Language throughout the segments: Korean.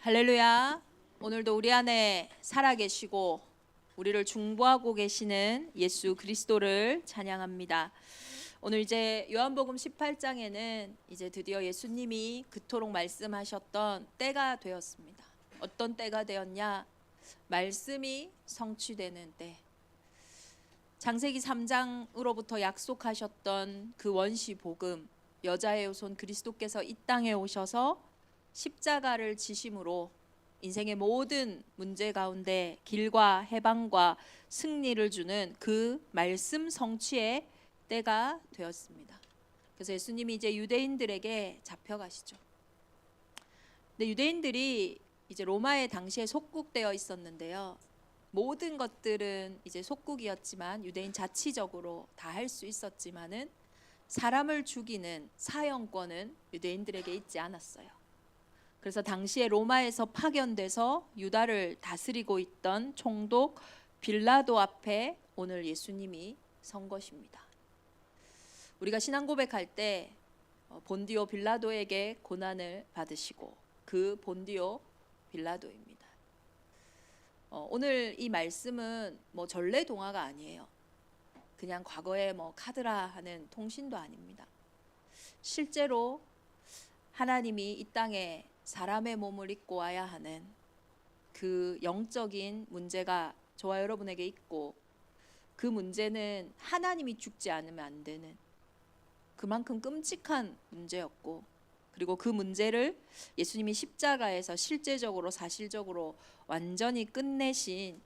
할렐루야. 오늘도 우리 안에 살아계시고 우리를 중보하고 계시는 예수 그리스도를 찬양합니다. 오늘 이제 요한복음 18장에는 이제 드디어 예수님이 그토록 말씀하셨던 때가 되었습니다. 어떤 때가 되었냐? 말씀이 성취되는 때. 창세기 3장으로부터 약속하셨던 그 원시 복음, 여자의 후손 그리스도께서 이 땅에 오셔서 십자가를 지심으로 인생의 모든 문제 가운데 길과 해방과 승리를 주는 그 말씀 성취의 때가 되었습니다. 그래서 예수님이 이제 유대인들에게 잡혀가시죠. 근데 유대인들이 이제 로마의 당시에 속국되어 있었는데요. 모든 것들은 이제 속국이었지만 유대인 자치적으로 다 할 수 있었지만은 사람을 죽이는 사형권은 유대인들에게 있지 않았어요. 그래서 당시에 로마에서 파견돼서 유다를 다스리고 있던 총독 빌라도 앞에 오늘 예수님이 선 것입니다. 우리가 신앙 고백할 때 본디오 빌라도에게 고난을 받으시고 그 본디오 빌라도입니다. 오늘 이 말씀은 뭐 전래 동화가 아니에요. 그냥 과거에 뭐 카드라 하는 통신도 아닙니다. 실제로 하나님이 이 땅에 사람의 몸을 입고 와야 하는 그 영적인 문제가 저와 여러분에게 있고, 그 문제는 하나님이 죽지 않으면 안 되는 그만큼 끔찍한 문제였고, 그리고 그 문제를 예수님이 십자가에서 실제적으로 사실적으로 완전히 끝내신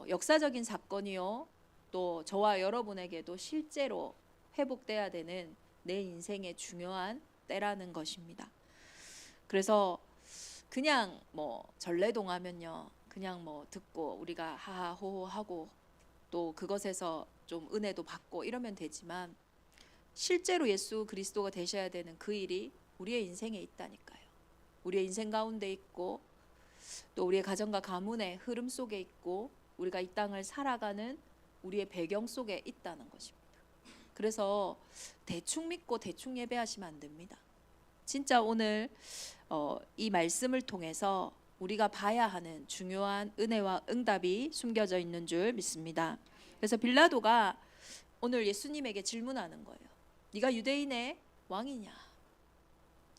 역사적인 사건이요, 또 저와 여러분에게도 실제로 회복돼야 되는 내 인생의 중요한 때라는 것입니다. 그래서 그냥 뭐 전래동하면요, 그냥 뭐 듣고 우리가 하하호호 하고 또 그것에서 좀 은혜도 받고 이러면 되지만, 실제로 예수 그리스도가 되셔야 되는 그 일이 우리의 인생에 있다니까요. 우리의 인생 가운데 있고, 또 우리의 가정과 가문의 흐름 속에 있고, 우리가 이 땅을 살아가는 우리의 배경 속에 있다는 것입니다. 그래서 대충 믿고 대충 예배하시면 안 됩니다. 진짜 오늘 이 말씀을 통해서 우리가 봐야 하는 중요한 은혜와 응답이 숨겨져 있는 줄 믿습니다. 그래서 빌라도가 오늘 예수님에게 질문하는 거예요. 네가 유대인의 왕이냐?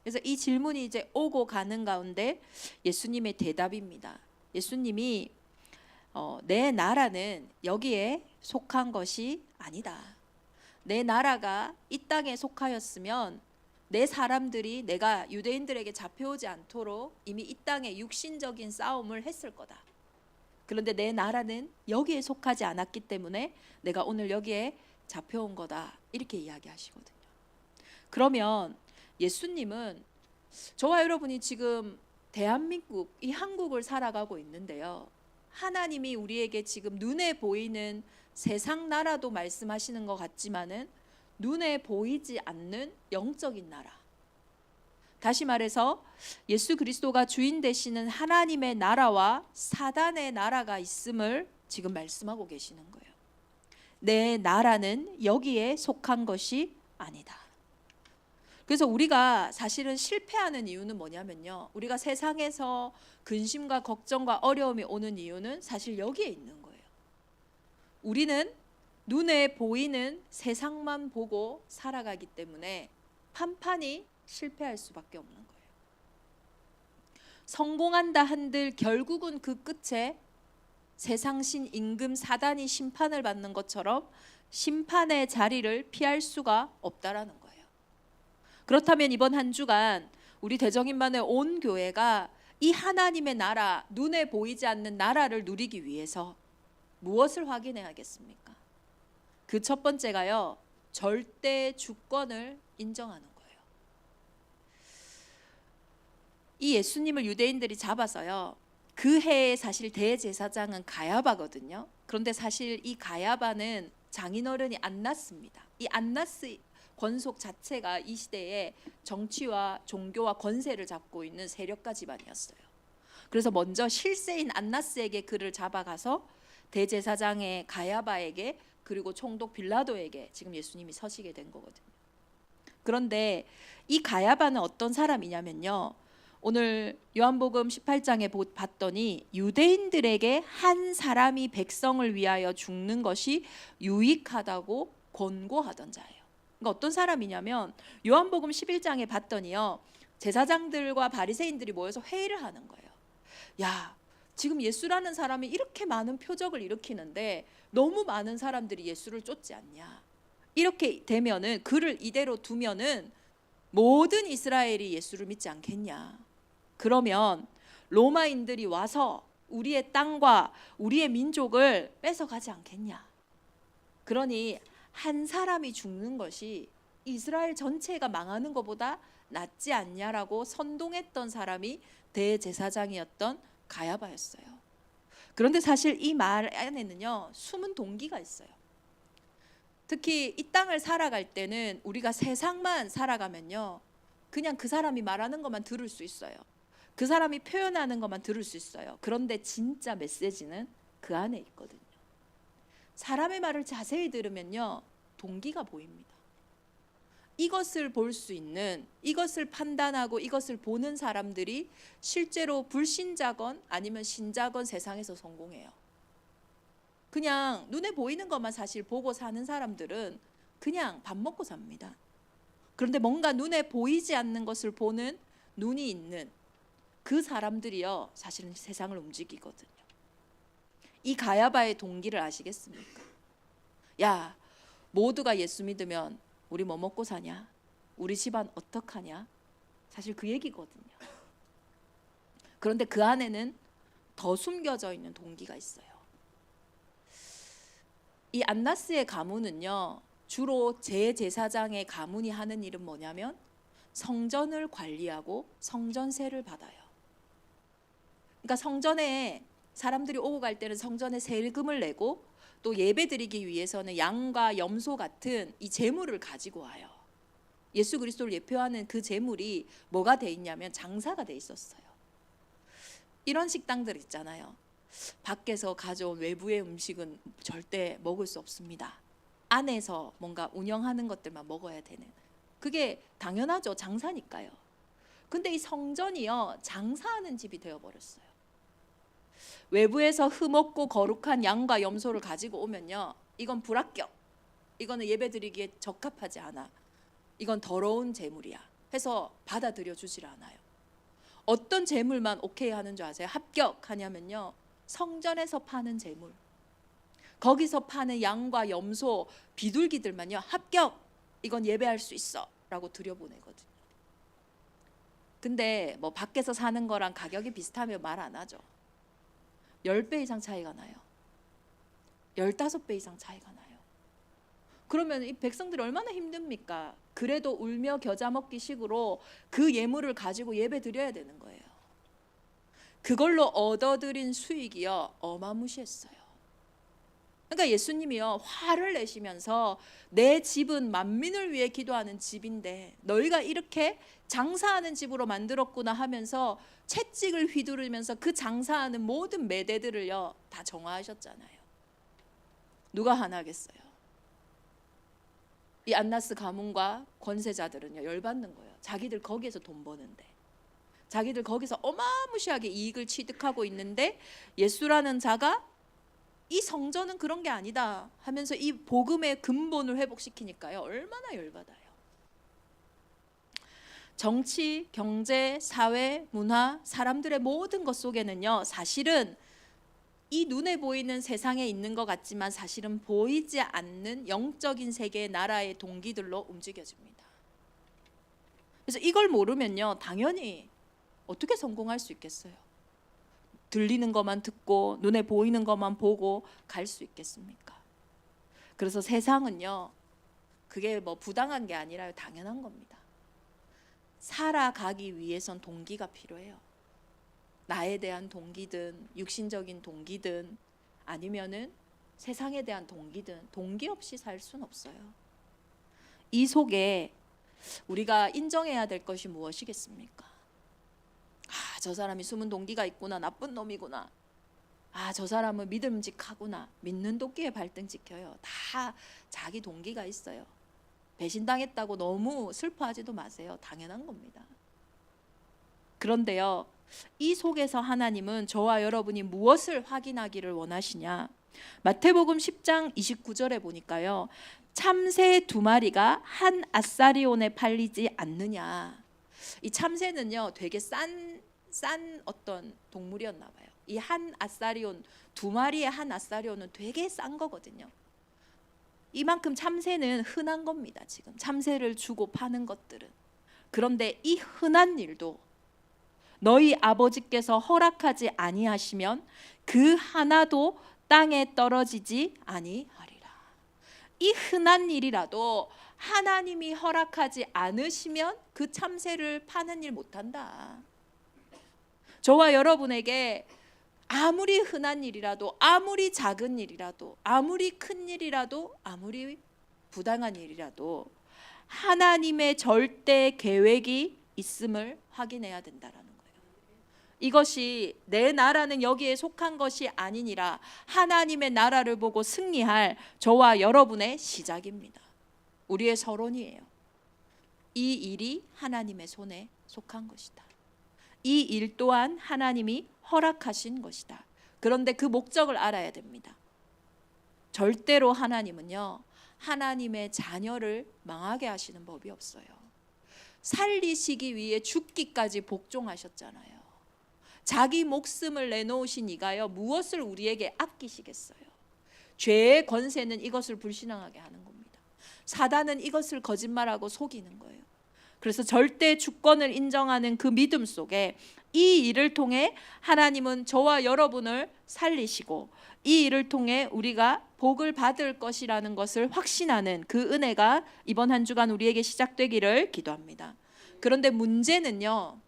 그래서 이 질문이 이제 오고 가는 가운데 예수님의 대답입니다. 예수님이 내 나라는 여기에 속한 것이 아니다. 내 나라가 이 땅에 속하였으면 내 사람들이 내가 유대인들에게 잡혀오지 않도록 이미 이 땅에 육신적인 싸움을 했을 거다. 그런데 내 나라는 여기에 속하지 않았기 때문에 내가 오늘 여기에 잡혀온 거다. 이렇게 이야기하시거든요. 그러면 예수님은 저와 여러분이 지금 대한민국, 이 한국을 살아가고 있는데요, 하나님이 우리에게 지금 눈에 보이는 세상 나라도 말씀하시는 것 같지만은 눈에 보이지 않는 영적인 나라, 다시 말해서 예수 그리스도가 주인 되시는 하나님의 나라와 사단의 나라가 있음을 지금 말씀하고 계시는 거예요. 내 나라는 여기에 속한 것이 아니다. 그래서 우리가 사실은 실패하는 이유는 뭐냐면요, 우리가 세상에서 근심과 걱정과 어려움이 오는 이유는 사실 여기에 있는 거예요. 우리는 눈에 보이는 세상만 보고 살아가기 때문에 판판이 실패할 수밖에 없는 거예요. 성공한다 한들 결국은 그 끝에 세상신 임금 사단이 심판을 받는 것처럼 심판의 자리를 피할 수가 없다라는 거예요. 그렇다면 이번 한 주간 우리 대정인만의 온 교회가 이 하나님의 나라, 눈에 보이지 않는 나라를 누리기 위해서 무엇을 확인해야겠습니까? 그 첫 번째가요, 절대 주권을 인정하는 거예요. 이 예수님을 유대인들이 잡아서요, 그 해에 사실 대제사장은 가야바거든요. 그런데 사실 이 가야바는 장인어른이 안나스입니다. 이 안나스 권속 자체가 이 시대에 정치와 종교와 권세를 잡고 있는 세력가 집안이었어요. 그래서 먼저 실세인 안나스에게 그를 잡아가서 대제사장의 가야바에게, 그리고 총독 빌라도에게 지금 예수님이 서시게 된 거거든요. 그런데 이 가야바는 어떤 사람이냐면요, 오늘 요한복음 18장에 봤더니 유대인들에게 한 사람이 백성을 위하여 죽는 것이 유익하다고 권고하던 자예요. 그러니까 어떤 사람이냐면 요한복음 11장에 봤더니요, 제사장들과 바리새인들이 모여서 회의를 하는 거예요. 야, 지금 예수라는 사람이 이렇게 많은 표적을 일으키는데 너무 많은 사람들이 예수를 쫓지 않냐. 이렇게 되면은, 그를 이대로 두면은 모든 이스라엘이 예수를 믿지 않겠냐. 그러면 로마인들이 와서 우리의 땅과 우리의 민족을 뺏어가지 않겠냐. 그러니 한 사람이 죽는 것이 이스라엘 전체가 망하는 것보다 낫지 않냐라고 선동했던 사람이 대제사장이었던 가야바였어요. 그런데 사실 이 말 안에는요, 숨은 동기가 있어요. 특히 이 땅을 살아갈 때는 우리가 세상만 살아가면요, 그냥 그 사람이 말하는 것만 들을 수 있어요. 그 사람이 표현하는 것만 들을 수 있어요. 그런데 진짜 메시지는 그 안에 있거든요. 사람의 말을 자세히 들으면요, 동기가 보입니다. 이것을 볼 수 있는, 이것을 판단하고 이것을 보는 사람들이 실제로 불신자건 아니면 신자건 세상에서 성공해요. 그냥 눈에 보이는 것만 사실 보고 사는 사람들은 그냥 밥 먹고 삽니다. 그런데 뭔가 눈에 보이지 않는 것을 보는 눈이 있는 그 사람들이요, 사실은 세상을 움직이거든요. 이 가야바의 동기를 아시겠습니까? 야, 모두가 예수 믿으면 우리 뭐 먹고 사냐? 우리 집안 어떡하냐? 사실 그 얘기거든요. 그런데 그 안에는 더 숨겨져 있는 동기가 있어요. 이 안나스의 가문은요, 주로 제사장의 가문이 하는 일은 뭐냐면 성전을 관리하고 성전세를 받아요. 그러니까 성전에 사람들이 오고 갈 때는 성전에 세금을 내고, 또 예배 드리기 위해서는 양과 염소 같은 이 제물을 가지고 와요. 예수 그리스도를 예표하는 그 제물이 뭐가 돼 있냐면 장사가 돼 있었어요. 이런 식당들 있잖아요. 밖에서 가져온 외부의 음식은 절대 먹을 수 없습니다. 안에서 뭔가 운영하는 것들만 먹어야 되는, 그게 당연하죠. 장사니까요. 근데 이 성전이요, 장사하는 집이 되어버렸어요. 외부에서 흠없고 거룩한 양과 염소를 가지고 오면요, 이건 불합격, 이거는 예배드리기에 적합하지 않아, 이건 더러운 제물이야 해서 받아들여 주질 않아요. 어떤 제물만 오케이 하는 줄 아세요? 합격하냐면요, 성전에서 파는 제물, 거기서 파는 양과 염소, 비둘기들만요, 합격, 이건 예배할 수 있어 라고 들여보내거든요. 근데 뭐 밖에서 사는 거랑 가격이 비슷하면 말 안 하죠. 10배 이상 차이가 나요. 15배 이상 차이가 나요. 그러면 이 백성들이 얼마나 힘듭니까? 그래도 울며 겨자 먹기 식으로 그 예물을 가지고 예배 드려야 되는 거예요. 그걸로 얻어들인 수익이요, 어마무시했어요. 그러니까 예수님이요, 화를 내시면서 내 집은 만민을 위해 기도하는 집인데 너희가 이렇게 장사하는 집으로 만들었구나 하면서 채찍을 휘두르면서 그 장사하는 모든 매대들을요 다 정화하셨잖아요. 누가 하나겠어요? 이 안나스 가문과 권세자들은요 열받는 거예요. 자기들 거기에서 돈 버는데, 자기들 거기서 어마무시하게 이익을 취득하고 있는데 예수라는 자가 이 성전은 그런 게 아니다 하면서 이 복음의 근본을 회복시키니까요 얼마나 열받아요. 정치, 경제, 사회, 문화, 사람들의 모든 것 속에는요 사실은 이 눈에 보이는 세상에 있는 것 같지만 사실은 보이지 않는 영적인 세계의 나라의 동기들로 움직여집니다. 그래서 이걸 모르면요 당연히 어떻게 성공할 수 있겠어요? 들리는 것만 듣고 눈에 보이는 것만 보고 갈 수 있겠습니까? 그래서 세상은요 그게 뭐 부당한 게 아니라요 당연한 겁니다. 살아가기 위해선 동기가 필요해요. 나에 대한 동기든 육신적인 동기든 아니면은 세상에 대한 동기든 동기 없이 살 수는 없어요. 이 속에 우리가 인정해야 될 것이 무엇이겠습니까? 아, 저 사람이 숨은 동기가 있구나, 나쁜 놈이구나, 아, 저 사람은 믿음직하구나. 믿는 도끼에 발등 찍혀요. 다 자기 동기가 있어요. 배신당했다고 너무 슬퍼하지도 마세요. 당연한 겁니다. 그런데요, 이 속에서 하나님은 저와 여러분이 무엇을 확인하기를 원하시냐? 마태복음 10장 29절에 보니까요, 참새 2마리가 한 아사리온에 팔리지 않느냐. 이 참새는요 되게 싼 어떤 동물이었나 봐요. 이 한 아사리온, 2마리의 한 아사리온은 되게 싼 거거든요. 이만큼 참새는 흔한 겁니다. 지금 참새를 주고 파는 것들은. 그런데 이 흔한 일도 너희 아버지께서 허락하지 아니하시면 그 하나도 땅에 떨어지지 아니하리라. 이 흔한 일이라도 하나님이 허락하지 않으시면 그 참새를 파는 일 못한다. 저와 여러분에게 아무리 흔한 일이라도, 아무리 작은 일이라도, 아무리 큰 일이라도, 아무리 부당한 일이라도 하나님의 절대 계획이 있음을 확인해야 된다라는 거예요. 이것이 내 나라는 여기에 속한 것이 아니니라 하나님의 나라를 보고 승리할 저와 여러분의 시작입니다. 우리의 서론이에요. 이 일이 하나님의 손에 속한 것이다. 이 일 또한 하나님이 허락하신 것이다. 그런데 그 목적을 알아야 됩니다. 절대로 하나님은요, 하나님의 자녀를 망하게 하시는 법이 없어요. 살리시기 위해 죽기까지 복종하셨잖아요. 자기 목숨을 내놓으신 이가요, 무엇을 우리에게 아끼시겠어요? 죄의 권세는 이것을 불신앙하게 하는 겁니다. 사단은 이것을 거짓말하고 속이는 거예요. 그래서 절대 주권을 인정하는 그 믿음 속에 이 일을 통해 하나님은 저와 여러분을 살리시고 이 일을 통해 우리가 복을 받을 것이라는 것을 확신하는 그 은혜가 이번 한 주간 우리에게 시작되기를 기도합니다. 그런데 문제는요,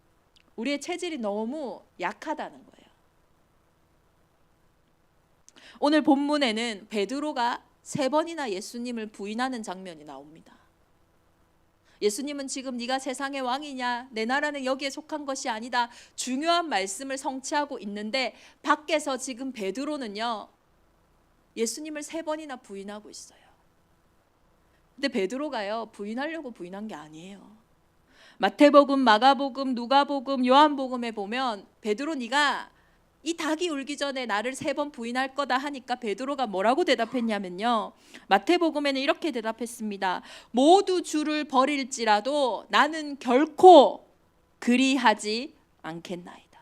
우리의 체질이 너무 약하다는 거예요. 오늘 본문에는 베드로가 3번이나 예수님을 부인하는 장면이 나옵니다. 예수님은 지금 네가 세상의 왕이냐, 내 나라는 여기에 속한 것이 아니다, 중요한 말씀을 성취하고 있는데 밖에서 지금 베드로는요, 예수님을 3번이나 부인하고 있어요. 근데 베드로가요, 부인하려고 부인한 게 아니에요. 마태복음, 마가복음, 누가복음, 요한복음에 보면 베드로, 네가 이 닭이 울기 전에 나를 3번 부인할 거다 하니까 베드로가 뭐라고 대답했냐면요, 마태복음에는 이렇게 대답했습니다. 모두 주를 버릴지라도 나는 결코 그리하지 않겠나이다.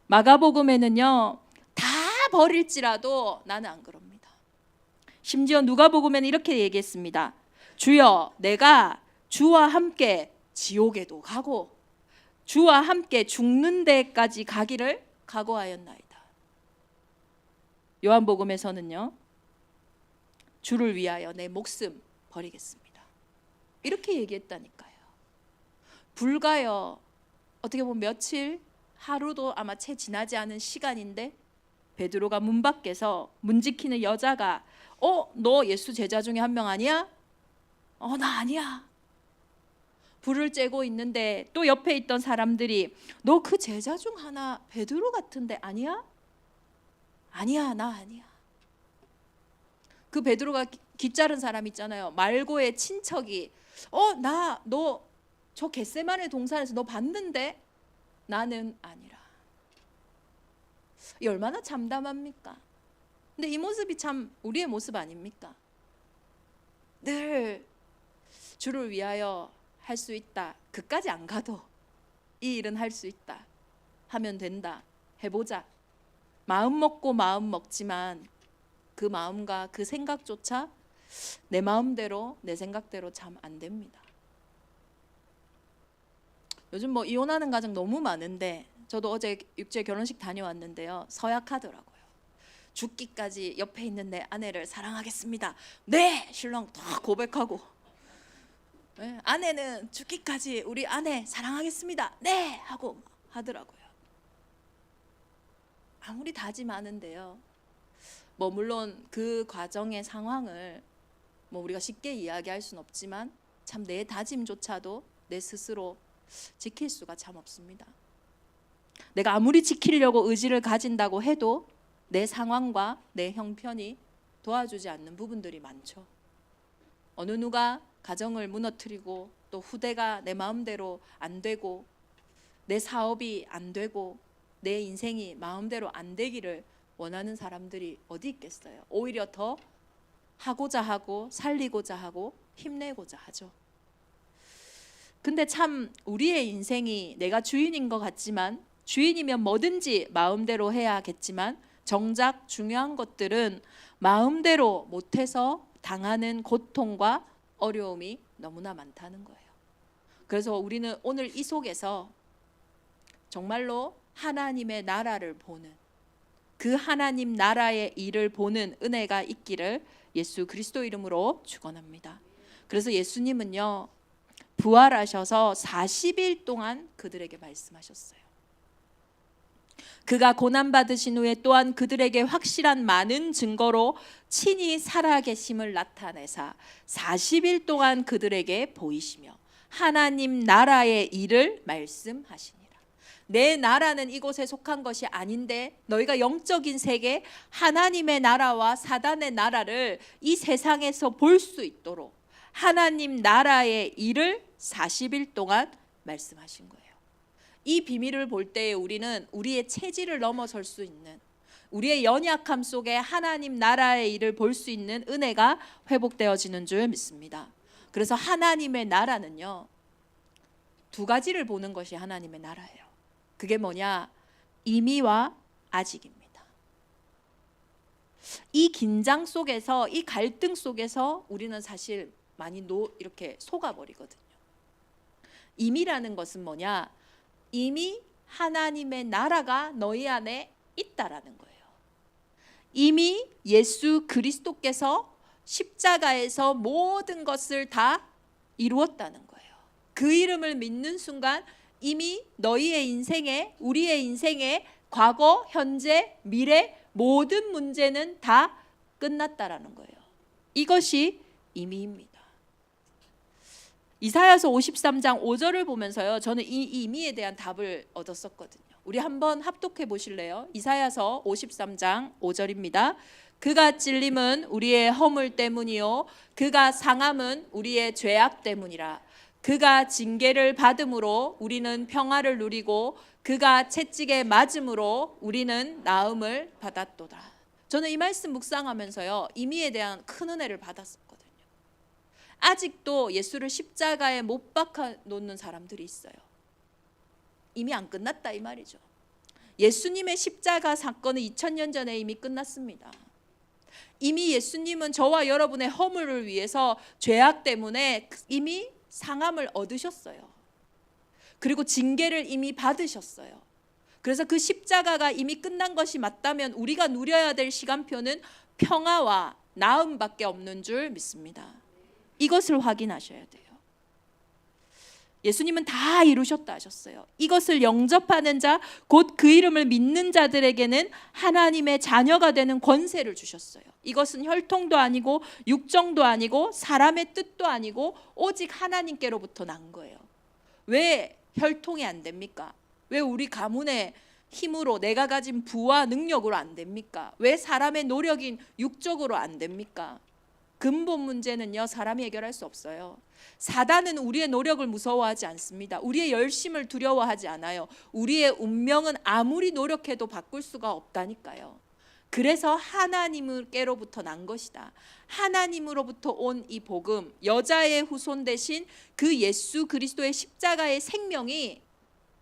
마가복음에는요, 다 버릴지라도 나는 안 그럽니다. 심지어 누가복음에는 이렇게 얘기했습니다. 주여, 내가 주와 함께 지옥에도 가고 주와 함께 죽는 데까지 가기를 각오하였나이다. 요한복음에서는요, 주를 위하여 내 목숨 버리겠습니다, 이렇게 얘기했다니까요. 불가요, 어떻게 보면 며칠, 하루도 아마 채 지나지 않은 시간인데 베드로가 문 밖에서 문 지키는 여자가 너 예수 제자 중에 한 명 아니야? 나 아니야. 불을 쬐고 있는데 또 옆에 있던 사람들이 너 그 제자 중 하나 베드로 같은데 아니야? 아니야, 나 아니야. 그 베드로가 귀자른 사람 있잖아요. 말고의 친척이 너 저 겟세마네 동산에서 너 봤는데 나는 아니라. 이 얼마나 참담합니까? 근데 이 모습이 참 우리의 모습 아닙니까? 늘 주를 위하여 할 수 있다, 그까지 안 가도 이 일은 할 수 있다, 하면 된다, 해보자, 마음 먹고 마음 먹지만 그 마음과 그 생각조차 내 마음대로 내 생각대로 참 안 됩니다. 요즘 뭐 이혼하는 가정 너무 많은데 저도 어제 육지에 결혼식 다녀왔는데요, 서약하더라고요. 죽기까지 옆에 있는 내 아내를 사랑하겠습니다. 네! 신랑 다 고백하고, 네, 아내는 죽기까지 우리 아내 사랑하겠습니다. 네! 하고 하더라고요. 아무리 다짐하는데요, 뭐 물론 그 과정의 상황을 뭐 우리가 쉽게 이야기할 수는 없지만 참 내 다짐조차도 내 스스로 지킬 수가 참 없습니다. 내가 아무리 지키려고 의지를 가진다고 해도 내 상황과 내 형편이 도와주지 않는 부분들이 많죠. 어느 누가 가정을 무너뜨리고 또 후대가 내 마음대로 안 되고 내 사업이 안 되고 내 인생이 마음대로 안 되기를 원하는 사람들이 어디 있겠어요? 오히려 더 하고자 하고 살리고자 하고 힘내고자 하죠. 근데 참 우리의 인생이 내가 주인인 것 같지만, 주인이면 뭐든지 마음대로 해야겠지만, 정작 중요한 것들은 마음대로 못해서 당하는 고통과 어려움이 너무나 많다는 거예요. 그래서 우리는 오늘 이 속에서 정말로 하나님의 나라를 보는, 그 하나님 나라의 일을 보는 은혜가 있기를 예수 그리스도 이름으로 축원합니다. 그래서 예수님은요, 부활하셔서 40일 동안 그들에게 말씀하셨어요. 그가 고난받으신 후에 또한 그들에게 확실한 많은 증거로 친히 살아계심을 나타내사 40일 동안 그들에게 보이시며 하나님 나라의 일을 말씀하시니라. 내 나라는 이곳에 속한 것이 아닌데 너희가 영적인 세계, 하나님의 나라와 사단의 나라를 이 세상에서 볼 수 있도록 하나님 나라의 일을 40일 동안 말씀하신 거예요. 이 비밀을 볼 때에 우리는 우리의 체질을 넘어설 수 있는, 우리의 연약함 속에 하나님 나라의 일을 볼 수 있는 은혜가 회복되어지는 줄 믿습니다. 그래서 하나님의 나라는요, 두 가지를 보는 것이 하나님의 나라예요. 그게 뭐냐? 이미와 아직입니다. 이 긴장 속에서, 이 갈등 속에서 우리는 사실 많이 이렇게 속아버리거든요. 이미라는 것은 뭐냐? 이미 하나님의 나라가 너희 안에 있다라는 거예요. 이미 예수 그리스도께서 십자가에서 모든 것을 다 이루었다는 거예요. 그 이름을 믿는 순간 이미 너희의 인생에, 우리의 인생에 과거, 현재, 미래 모든 문제는 다 끝났다라는 거예요. 이것이 이미입니다. 이사야서 53장 5절을 보면서요, 저는 이 이미에 대한 답을 얻었었거든요. 우리 한번 합독해 보실래요? 이사야서 53장 5절입니다. 그가 찔림은 우리의 허물 때문이요 그가 상함은 우리의 죄악 때문이라. 그가 징계를 받음으로 우리는 평화를 누리고 그가 채찍에 맞음으로 우리는 나음을 받았도다. 저는 이 말씀 묵상하면서요, 이미에 대한 큰 은혜를 받았습니다. 아직도 예수를 십자가에 못 박아 놓는 사람들이 있어요. 이미 안 끝났다 이 말이죠. 예수님의 십자가 사건은 2000년 전에 이미 끝났습니다. 이미 예수님은 저와 여러분의 허물을 위해서 죄악 때문에 이미 상함을 얻으셨어요. 그리고 징계를 이미 받으셨어요. 그래서 그 십자가가 이미 끝난 것이 맞다면 우리가 누려야 될 시간표는 평화와 나음밖에 없는 줄 믿습니다. 이것을 확인하셔야 돼요. 예수님은 다 이루셨다 하셨어요. 이것을 영접하는 자, 곧 그 이름을 믿는 자들에게는 하나님의 자녀가 되는 권세를 주셨어요. 이것은 혈통도 아니고 육정도 아니고 사람의 뜻도 아니고 오직 하나님께로부터 난 거예요. 왜 혈통이 안 됩니까? 왜 우리 가문의 힘으로 내가 가진 부와 능력으로 안 됩니까? 왜 사람의 노력인 육적으로 안 됩니까? 근본 문제는요, 사람이 해결할 수 없어요. 사단은 우리의 노력을 무서워하지 않습니다. 우리의 열심을 두려워하지 않아요. 우리의 운명은 아무리 노력해도 바꿀 수가 없다니까요. 그래서 하나님께로부터 난 것이다. 하나님으로부터 온 이 복음, 여자의 후손 대신 그 예수 그리스도의 십자가의 생명이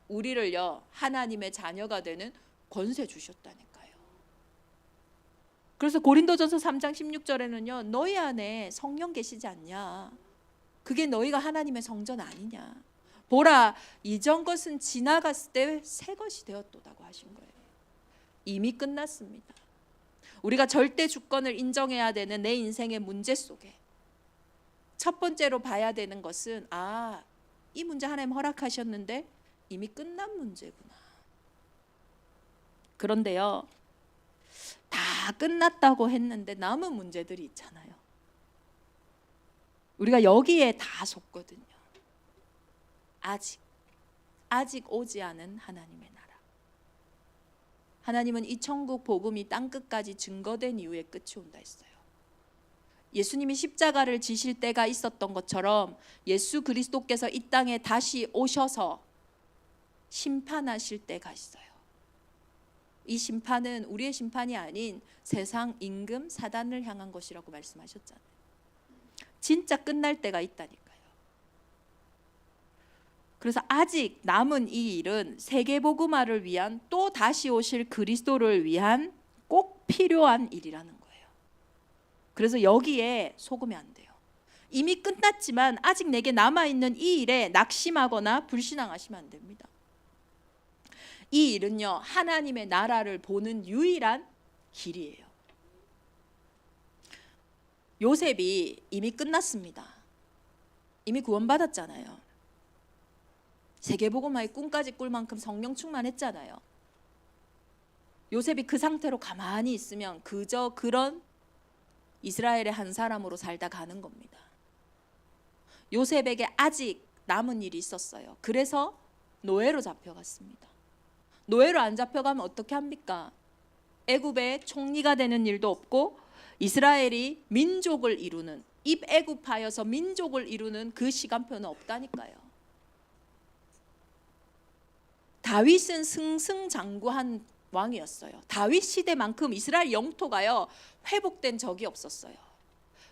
우리를요, 하나님의 자녀가 되는 권세 주셨다니까요. 그래서 고린도전서 3장 16절에는요, 너희 안에 성령 계시지 않냐? 그게 너희가 하나님의 성전 아니냐? 보라, 이전 것은 지나갔을 때 새 것이 되었도다고 하신 거예요. 이미 끝났습니다. 우리가 절대 주권을 인정해야 되는 내 인생의 문제 속에 첫 번째로 봐야 되는 것은, 이 문제 하나님 허락하셨는데 이미 끝난 문제구나. 그런데요, 다 끝났다고 했는데 남은 문제들이 있잖아요. 우리가 여기에 다 속거든요. 아직 오지 않은 하나님의 나라. 하나님은 이 천국 복음이 땅끝까지 증거된 이후에 끝이 온다 했어요. 예수님이 십자가를 지실 때가 있었던 것처럼 예수 그리스도께서 이 땅에 다시 오셔서 심판하실 때가 있어요. 이 심판은 우리의 심판이 아닌 세상 임금 사단을 향한 것이라고 말씀하셨잖아요. 진짜 끝날 때가 있다니까요. 그래서 아직 남은 이 일은 세계복음화를 위한, 또 다시 오실 그리스도를 위한 꼭 필요한 일이라는 거예요. 그래서 여기에 속으면 안 돼요. 이미 끝났지만 아직 내게 남아있는 이 일에 낙심하거나 불신앙하시면 안 됩니다. 이 일은요, 하나님의 나라를 보는 유일한 길이에요. 요셉이 이미 끝났습니다. 이미 구원받았잖아요. 세계복음화의 꿈까지 꿀 만큼 성령 충만했잖아요. 요셉이 그 상태로 가만히 있으면 그저 그런 이스라엘의 한 사람으로 살다 가는 겁니다. 요셉에게 아직 남은 일이 있었어요. 그래서 노예로 잡혀갔습니다. 노예로 안 잡혀가면 어떻게 합니까? 애굽의 총리가 되는 일도 없고 이스라엘이 민족을 이루는, 입애굽하여서 민족을 이루는 그 시간표는 없다니까요. 다윗은 승승장구한 왕이었어요. 다윗 시대만큼 이스라엘 영토가요 회복된 적이 없었어요.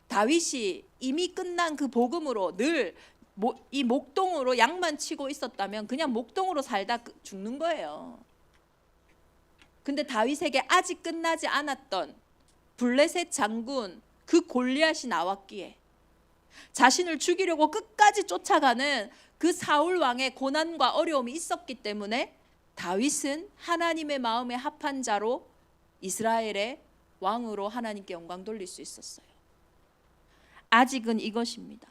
다윗이 이미 끝난 그 복음으로 늘 이 목동으로 양만 치고 있었다면 그냥 목동으로 살다 죽는 거예요. 근데 다윗에게 아직 끝나지 않았던 블레셋 장군 그 골리앗이 나왔기에 자신을 죽이려고 끝까지 쫓아가는 그 사울 왕의 고난과 어려움이 있었기 때문에 다윗은 하나님의 마음에 합한 자로 이스라엘의 왕으로 하나님께 영광 돌릴 수 있었어요. 아직은 이것입니다.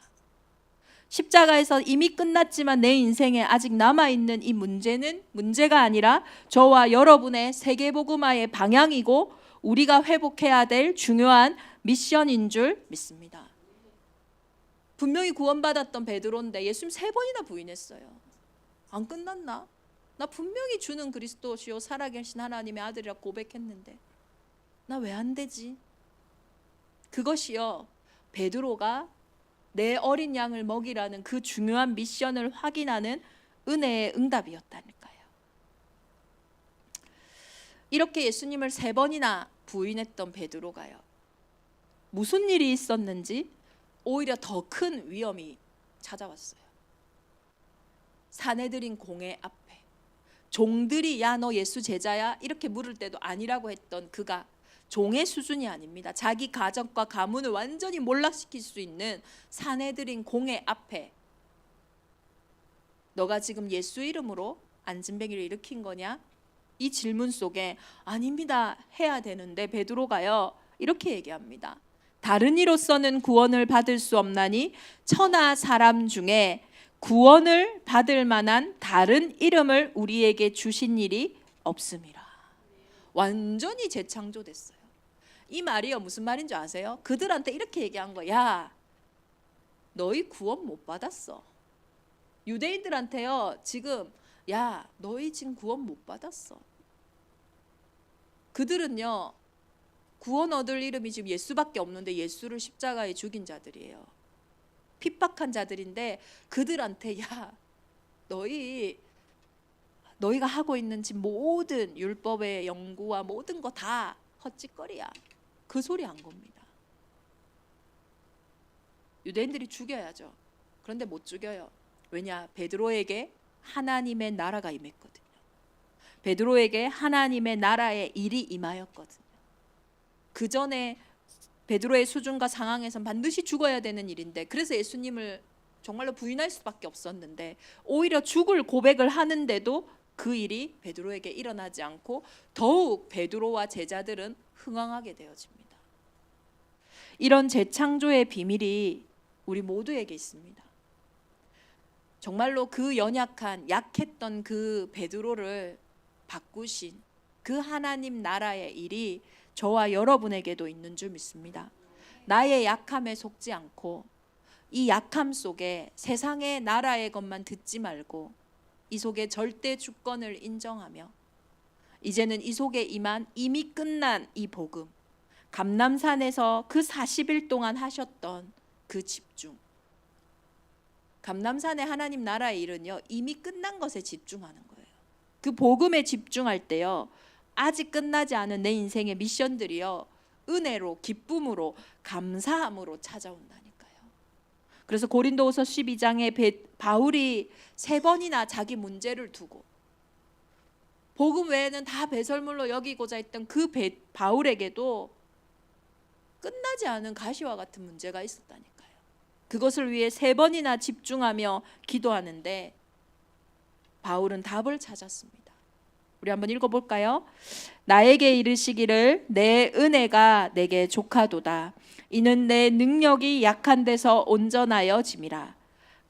십자가에서 이미 끝났지만 내 인생에 아직 남아있는 이 문제는 문제가 아니라 저와 여러분의 세계복음화의 방향이고 우리가 회복해야 될 중요한 미션인 줄 믿습니다. 분명히 구원받았던 베드로인데 예수님 3번이나 부인했어요. 안 끝났나? 나 분명히 주는 그리스도시요 살아계신 하나님의 아들이라 고백했는데 나 왜 안 되지? 그것이요, 베드로가 내 어린 양을 먹이라는 그 중요한 미션을 확인하는 은혜의 응답이었다니까요. 이렇게 예수님을 3번이나 부인했던 베드로가요, 무슨 일이 있었는지 오히려 더 큰 위험이 찾아왔어요. 사내들인 공회 앞에 종들이 야 너 예수 제자야 이렇게 물을 때도 아니라고 했던 그가 종의 수준이 아닙니다. 자기 가정과 가문을 완전히 몰락시킬 수 있는 사내들인 공회 앞에 너가 지금 예수 이름으로 안진뱅이를 일으킨 거냐? 이 질문 속에 아닙니다 해야 되는데 베드로가요 이렇게 얘기합니다. 다른 이로서는 구원을 받을 수 없나니 천하 사람 중에 구원을 받을 만한 다른 이름을 우리에게 주신 일이 없음이라. 완전히 재창조됐어요. 이 말이요 무슨 말인 줄 아세요? 그들한테 이렇게 얘기한 거야. 너희 구원 못 받았어. 유대인들한테요 지금 야 너희 지금 구원 못 받았어. 그들은요 구원 얻을 이름이 지금 예수밖에 없는데 예수를 십자가에 죽인 자들이에요. 핍박한 자들인데 그들한테 야 너희가 하고 있는 지금 모든 율법의 연구와 모든 거 다 헛짓거리야. 그 소리 한 겁니다. 유대인들이 죽여야죠. 그런데 못 죽여요. 왜냐? 베드로에게 하나님의 나라가 임했거든요. 베드로에게 하나님의 나라의 일이 임하였거든요. 그 전에 베드로의 수준과 상황에선 반드시 죽어야 되는 일인데 그래서 예수님을 정말로 부인할 수밖에 없었는데 오히려 죽을 고백을 하는데도 그 일이 베드로에게 일어나지 않고 더욱 베드로와 제자들은 흥황하게 되어집니다. 이런 재창조의 비밀이 우리 모두에게 있습니다. 정말로 그 연약한 약했던 그 베드로를 바꾸신 그 하나님 나라의 일이 저와 여러분에게도 있는 줄 믿습니다. 나의 약함에 속지 않고 이 약함 속에 세상의 나라의 것만 듣지 말고 이 속에 절대 주권을 인정하며 이제는 이 속에 임한 이미 끝난 이 복음, 감람산에서 그 40일 동안 하셨던 그 집중, 감람산의 하나님 나라의 일은요 이미 끝난 것에 집중하는 거예요. 그 복음에 집중할 때요, 아직 끝나지 않은 내 인생의 미션들이요, 은혜로, 기쁨으로, 감사함으로 찾아온다니까요. 그래서 고린도후서 12장에 바울이 3번이나 자기 문제를 두고 복음 외에는 다 배설물로 여기고자 했던 그 바울에게도 끝나지 않은 가시와 같은 문제가 있었다니까요. 그것을 위해 3번이나 집중하며 기도하는데 바울은 답을 찾았습니다. 우리 한번 읽어볼까요? 나에게 이르시기를 내 은혜가 내게 족하도다. 이는 내 능력이 약한 데서 온전하여 짐이라.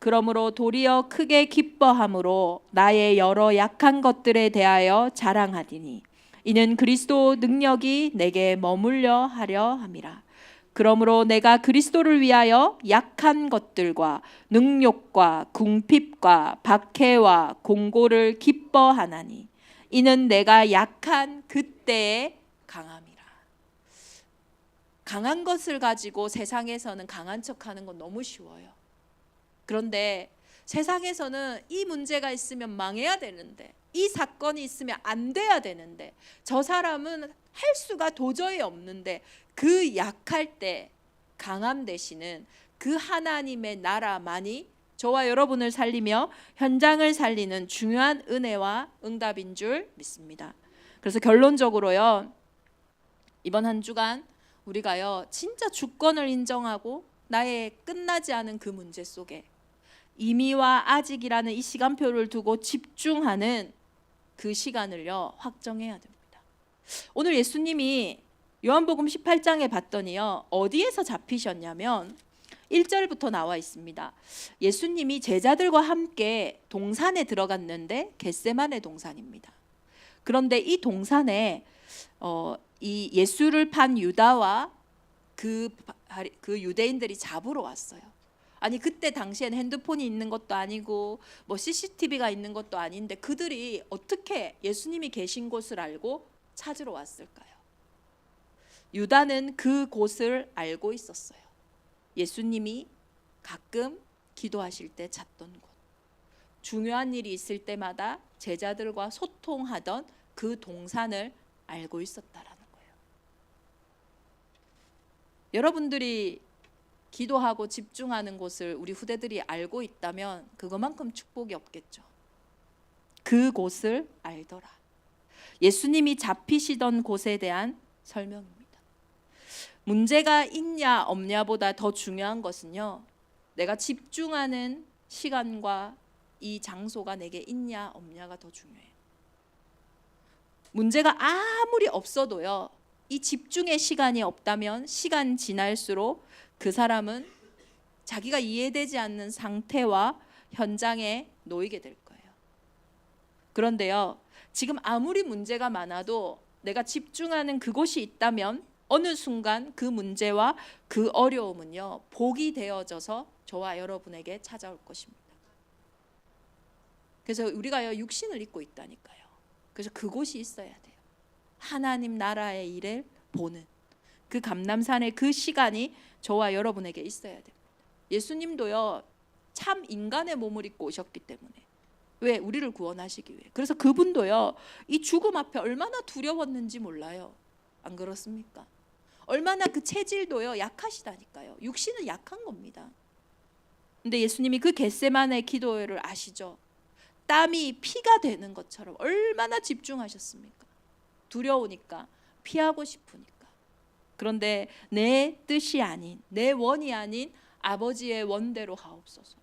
그러므로 도리어 크게 기뻐함으로 나의 여러 약한 것들에 대하여 자랑하리니 이는 그리스도 능력이 내게 머물려 하려 함이라. 그러므로 내가 그리스도를 위하여 약한 것들과 능욕과 궁핍과 박해와 공고를 기뻐하나니 이는 내가 약한 그때에 강함이라. 강한 것을 가지고 세상에서는 강한 척하는 건 너무 쉬워요. 그런데 세상에서는 이 문제가 있으면 망해야 되는데, 이 사건이 있으면 안 돼야 되는데, 저 사람은 할 수가 도저히 없는데, 그 약할 때 강함 되시는 그 하나님의 나라만이 저와 여러분을 살리며 현장을 살리는 중요한 은혜와 응답인 줄 믿습니다. 그래서 결론적으로요, 이번 한 주간 우리가요 진짜 주권을 인정하고 나의 끝나지 않은 그 문제 속에 이미와 아직이라는 이 시간표를 두고 집중하는 그 시간을요 확정해야 됩니다. 오늘 예수님이 요한복음 18장에 봤더니요 어디에서 잡히셨냐면 1절부터 나와 있습니다. 예수님이 제자들과 함께 동산에 들어갔는데 겟세마네 동산입니다. 그런데 이 동산에 이 예수를 판 유다와 그 유대인들이 잡으러 왔어요. 아니 그때 당시엔 핸드폰이 있는 것도 아니고 뭐 CCTV가 있는 것도 아닌데 그들이 어떻게 예수님이 계신 곳을 알고 찾으러 왔을까요? 유다는 그 곳을 알고 있었어요. 예수님이 가끔 기도하실 때 찾던 곳, 중요한 일이 있을 때마다 제자들과 소통하던 그 동산을 알고 있었다라는 거예요. 여러분들이 기도하고 집중하는 곳을 우리 후대들이 알고 있다면 그것만큼 축복이 없겠죠. 그 곳을 알더라. 예수님이 잡히시던 곳에 대한 설명입니다. 문제가 있냐 없냐보다 더 중요한 것은요, 내가 집중하는 시간과 이 장소가 내게 있냐 없냐가 더 중요해요. 문제가 아무리 없어도요, 이 집중의 시간이 없다면 시간 지날수록 그 사람은 자기가 이해되지 않는 상태와 현장에 놓이게 될 거예요. 그런데요, 지금 아무리 문제가 많아도 내가 집중하는 그곳이 있다면 어느 순간 그 문제와 그 어려움은요 복이 되어져서 저와 여러분에게 찾아올 것입니다. 그래서 우리가요 육신을 입고 있다니까요. 그래서 그곳이 있어야 돼요. 하나님 나라의 일을 보는 그 감람산의 그 시간이 저와 여러분에게 있어야 됩니다. 예수님도요 참 인간의 몸을 입고 오셨기 때문에, 왜? 우리를 구원하시기 위해. 그래서 그분도요 이 죽음 앞에 얼마나 두려웠는지 몰라요. 안 그렇습니까? 얼마나 그 체질도요 약하시다니까요. 육신은 약한 겁니다. 근데 예수님이 그 겟세마네 기도를 아시죠? 땀이 피가 되는 것처럼 얼마나 집중하셨습니까? 두려우니까, 피하고 싶으니까. 그런데 내 뜻이 아닌, 내 원이 아닌 아버지의 원대로 하옵소서.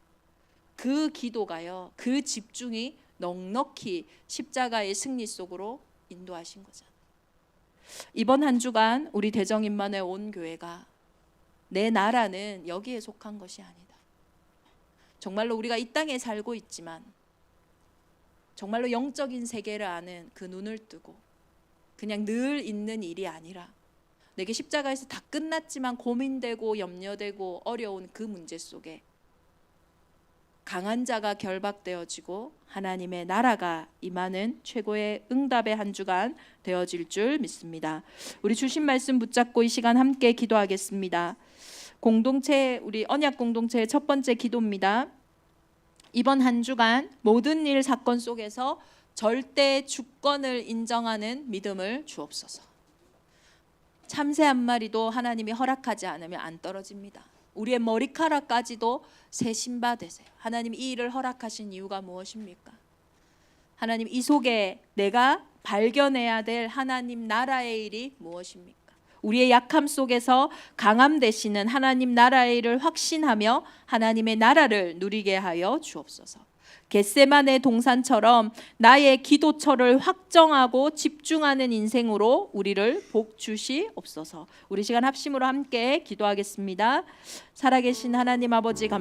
그 기도가요, 그 집중이 넉넉히 십자가의 승리 속으로 인도하신 거잖아요. 이번 한 주간 우리 대정임만회 온 교회가 내 나라는 여기에 속한 것이 아니다. 정말로 우리가 이 땅에 살고 있지만 정말로 영적인 세계를 아는 그 눈을 뜨고 그냥 늘 있는 일이 아니라 내게 십자가에서 다 끝났지만 고민되고 염려되고 어려운 그 문제 속에 강한 자가 결박되어지고 하나님의 나라가 임하는 최고의 응답의 한 주간 되어질 줄 믿습니다. 우리 주신 말씀 붙잡고 이 시간 함께 기도하겠습니다. 공동체, 우리 언약 공동체의 첫 번째 기도입니다. 이번 한 주간 모든 일 사건 속에서 절대 주권을 인정하는 믿음을 주옵소서. 참새 한 마리도 하나님이 허락하지 않으면 안 떨어집니다. 우리의 머리카락까지도 새 신바 되세요. 하나님 이 일을 허락하신 이유가 무엇입니까? 하나님 이 속에 내가 발견해야 될 하나님 나라의 일이 무엇입니까? 우리의 약함 속에서 강함 되시는 하나님 나라의 일을 확신하며 하나님의 나라를 누리게 하여 주옵소서. 겟세마네 동산처럼 나의 기도처를 확정하고 집중하는 인생으로 우리를 복 주시옵소서. 우리 시간 합심으로 함께 기도하겠습니다. 살아계신 하나님 아버지 감사합니다.